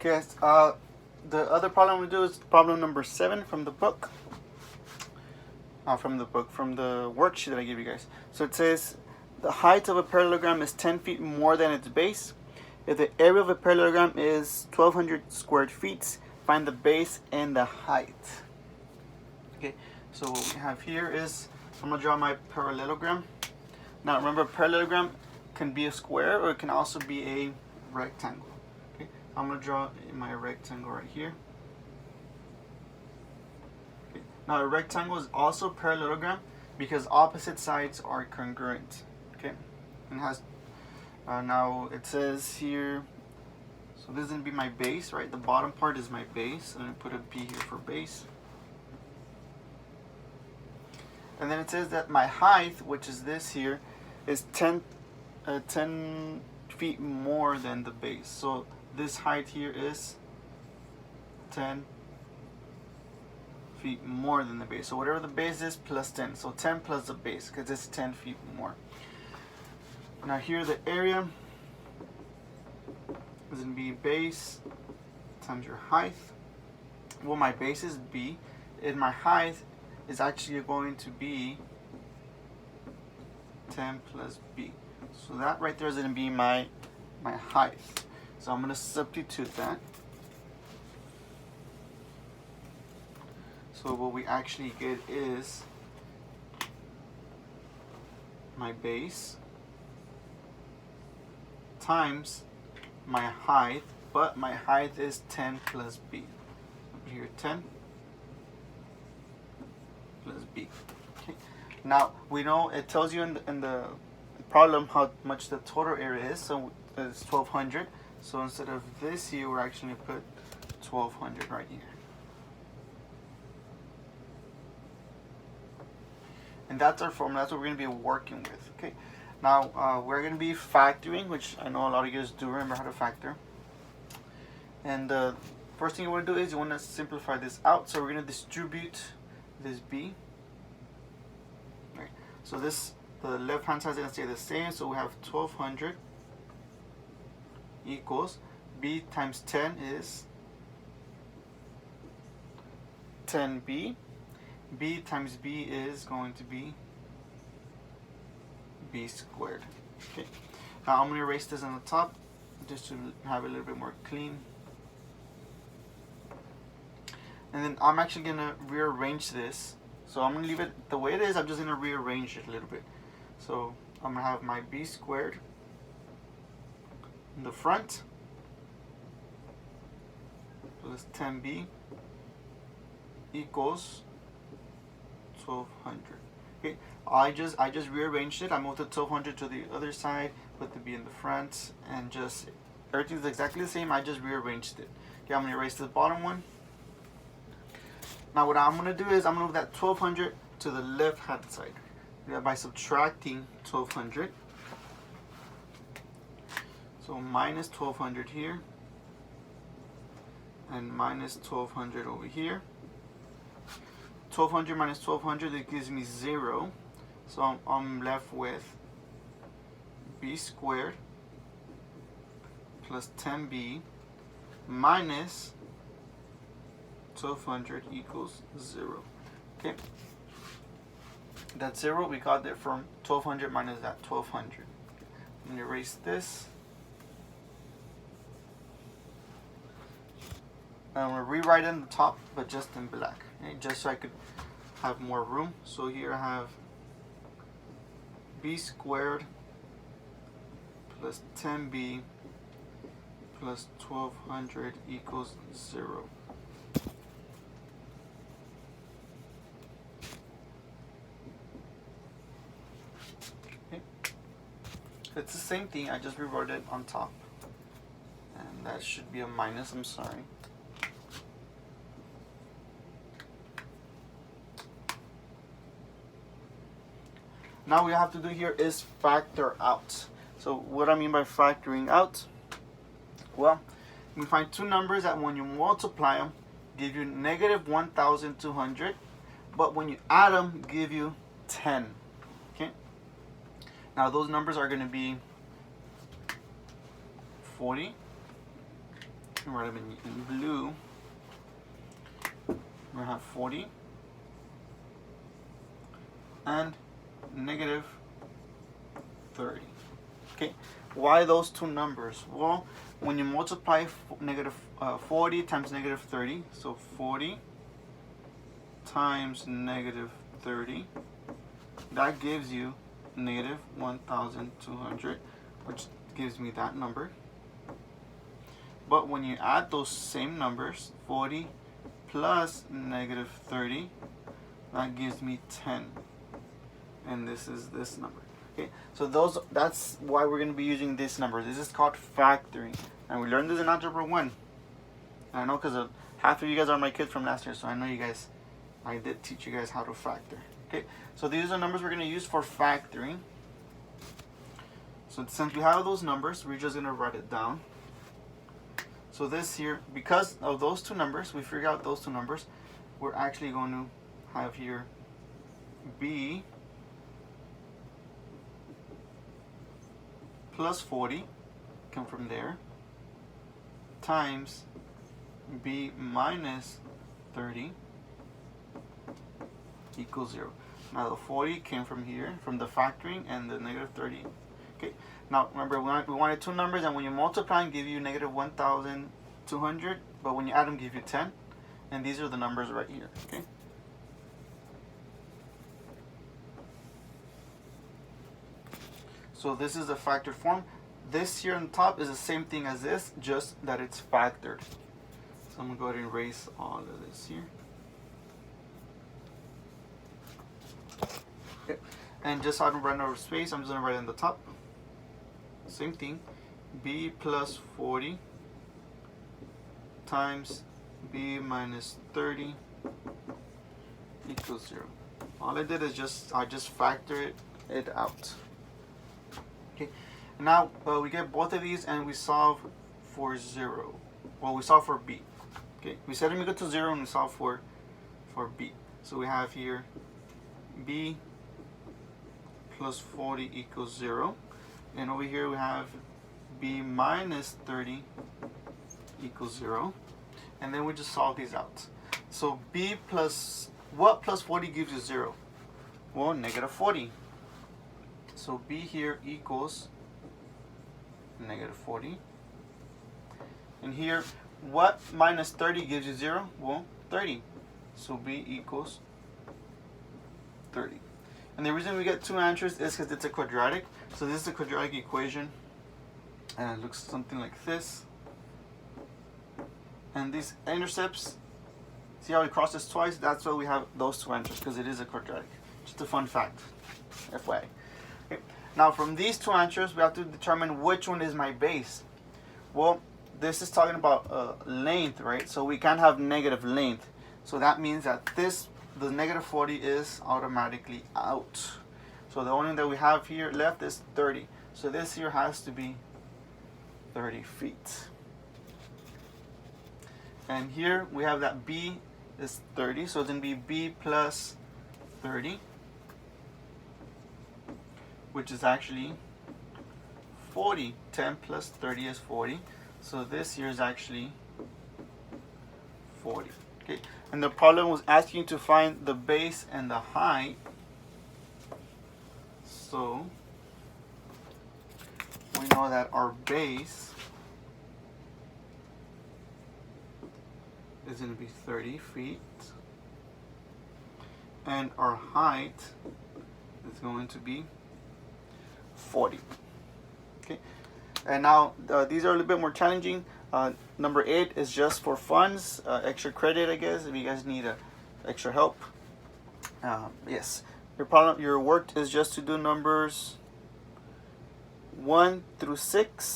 Okay, the other problem I'm going to do is problem number 7 from the book. From the worksheet that I gave you guys. So it says the height of a parallelogram is 10 feet more than its base. If the area of a parallelogram is 1200 squared feet, find the base and the height. Okay, so what we have here is, I'm going to draw my parallelogram. Now remember, a parallelogram can be a square or it can also be a rectangle. Okay, I'm going to draw my rectangle right here. Okay. Now a rectangle is also a parallelogram because opposite sides are congruent. Okay, and has now it says here, so this is going to be my base, right? The bottom part is my base. I'm going to put a B here for base. And then it says that my height, which is this here, is 10 feet more than the base. So this height here is 10 feet more than the base. So whatever the base is plus 10. So 10 plus the base, because it's 10 feet more. Now here the area is going to be base times your height. Well, my base is B, and my height is actually going to be 10 plus B. So that right there is going to be my height. So I'm going to substitute that. So what we actually get is my base times my height, but my height is 10 plus B. Over here 10 plus B. Okay. Now we know it tells you in the problem how much the total area is, so it's 1200. So instead of this here, we're actually going to put 1200 right here. And that's our formula. That's what we're going to be working with. Okay. Now we're going to be factoring, which I know a lot of you guys do remember how to factor. And the first thing you want to do is you want to simplify this out. So we're going to distribute this B. Right. So this, the left hand side is going to stay the same. So we have 1200 equals B times 10 is 10B. B times B is going to be B squared. Okay. Now I'm going to erase this on the top just to have it a little bit more clean. And then I'm actually going to rearrange this. So I'm going to leave it the way it is. I'm just going to rearrange it a little bit. So I'm going to have my B squared in the front. So this 10B equals 1200. Okay, I just rearranged it. I moved the 1200 to the other side, put the B in the front, and just everything's exactly the same. I just rearranged it. Okay, I'm gonna erase the bottom one. Now what I'm gonna do is I'm gonna move that 1200 to the left hand side. By subtracting 1200. So minus 1200 here, and minus 1200 over here. 1200 minus 1200, it gives me 0. So I'm left with B squared plus 10B minus 1200 equals 0. Okay. That 0 we got there from 1200 minus that 1200. I'm going to erase this. I'm going to rewrite it in the top, but just in black. Okay, just so I could have more room. So here I have B squared plus 10B plus 1200 equals 0. Okay. It's the same thing, I just rewrote it on top. And that should be a minus, I'm sorry. Now what we have to do here is factor out. So what I mean by factoring out, well, you find two numbers that when you multiply them, give you negative 1,200, but when you add them, give you 10. Okay. Now those numbers are going to be 40 write them in blue. We're going to have 40 and negative 30. Okay, why those two numbers? Well, when you multiply negative 40 times negative 30, so 40 times negative 30, that gives you negative 1,200, which gives me that number. But when you add those same numbers, 40 plus negative 30, that gives me 10. And this is this number. Okay, so that's why we're going to be using this number. This is called factoring. And we learned this in Algebra 1. I know because half of you guys are my kids from last year, so I know you guys, I did teach you guys how to factor. Okay, so these are the numbers we're going to use for factoring. So since we have those numbers, we're just going to write it down. So this here, because of those two numbers, we figured out those two numbers, we're actually going to have here B plus 40, come from there, times B minus 30 equals 0. Now the 40 came from here, from the factoring, and the negative 30. Okay. Now remember, we wanted two numbers, and when you multiply them, give you negative 1,200, but when you add them, give you 10. And these are the numbers right here. Okay. So this is the factored form. This here on top is the same thing as this, just that it's factored. So I'm going to go ahead and erase all of this here. Okay. And just so I don't run out of space, I'm just going to write it on the top. Same thing. B plus 40 times B minus 30 equals 0. All I did is I just factored it out. Okay. Now we get both of these and we solve for 0. Well, we solve for B. Okay. We set them equal to 0 and we solve for B. So we have here B plus 40 equals 0. And over here we have B minus 30 equals 0. And then we just solve these out. So B plus, what plus 40 gives you 0? Well, negative 40. So B here equals negative 40. And here, what minus 30 gives you 0? Well, 30. So B equals 30. And the reason we get two answers is because it's a quadratic. So this is a quadratic equation. And it looks something like this. And these intercepts, see how it crosses twice? That's why we have those two answers, because it is a quadratic. Just a fun fact, FYI. Okay. Now from these two answers, we have to determine which one is my base. Well, this is talking about length, right? So we can't have negative length. So that means that the negative 40 is automatically out. So the only thing that we have here left is 30. So this here has to be 30 feet. And here we have that B is 30. So it's going to be B plus 30, which is actually 40. 10 plus 30 is 40. So this here is actually 40. Okay. And the problem was asking to find the base and the height. So we know that our base is going to be 30 feet. And our height is going to be 40. Okay. And now these are a little bit more challenging. Number 8 is just for funds, extra credit, I guess, if you guys need extra help. Yes, your work is just to do numbers 1 through 6